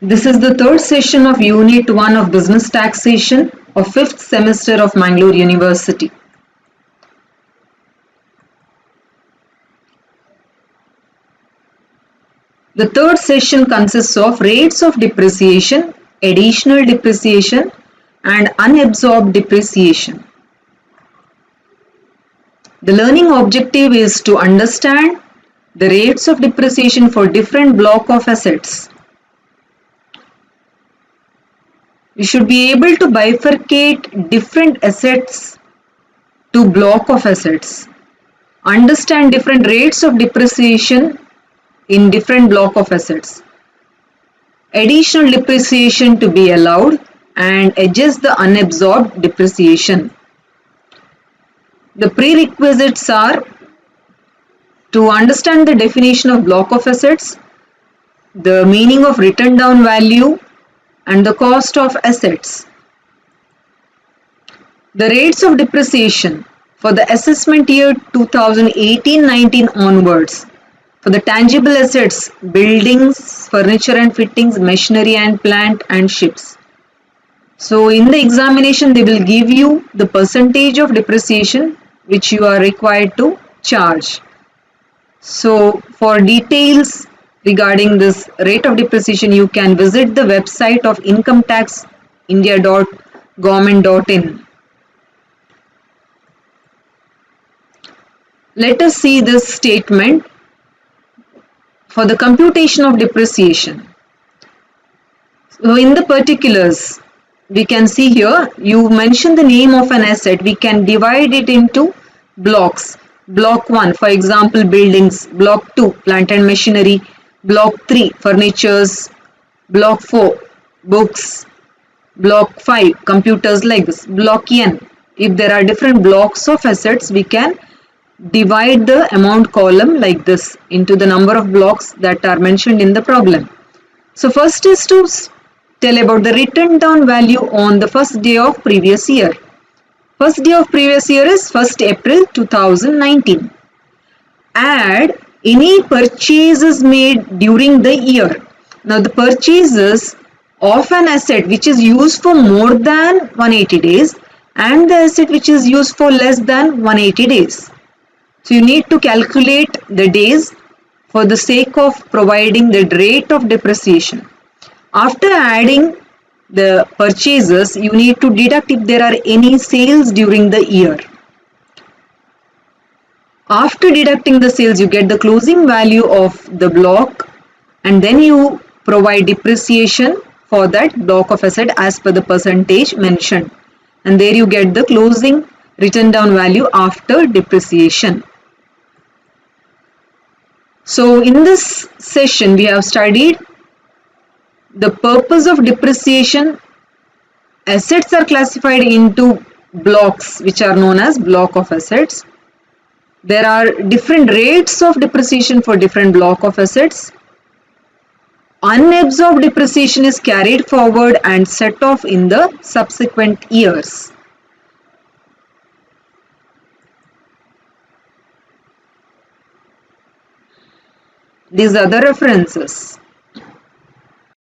This is the third session of Unit 1 of Business Taxation of 5th semester of Mangalore University. The third session consists of rates of depreciation, additional depreciation, and unabsorbed depreciation. The learning objective is to understand the rates of depreciation for different block of assets. You should be able to bifurcate different assets to block of assets. Understand different rates of depreciation in different block of assets. Additional depreciation to be allowed and adjust the unabsorbed depreciation. The prerequisites are to understand the definition of block of assets, the meaning of written down value, and the cost of assets. The rates of depreciation for the assessment year 2018-19 onwards for the tangible assets, buildings, furniture and fittings, machinery and plant and ships. So in the examination they will give you the percentage of depreciation which you are required to charge. So for details regarding this rate of depreciation, you can visit the website of incometaxindia.government.in. Let us see this statement for the computation of depreciation. So in the particulars, we can see here, you mention the name of an asset. We can divide it into blocks. Block 1, for example, buildings. Block 2, plant and machinery. Block 3, furnitures. Block 4, books. Block 5, computers like this. Block N, if there are different blocks of assets, we can divide the amount column like this into the number of blocks that are mentioned in the problem. So first is to tell about the written down value on the first day of previous year. First day of previous year is 1st April 2019. Add any purchases made during the year. Now the purchases of an asset which is used for more than 180 days and the asset which is used for less than 180 days. So you need to calculate the days for the sake of providing the rate of depreciation. After adding the purchases, you need to deduct if there are any sales during the year. After deducting the sales, you get the closing value of the block and then you provide depreciation for that block of asset as per the percentage mentioned. And there you get the closing written down value after depreciation. So in this session, we have studied the purpose of depreciation. Assets are classified into blocks which are known as block of assets. There are different rates of depreciation for different block of assets. Unabsorbed depreciation is carried forward and set off in the subsequent years. These are the references.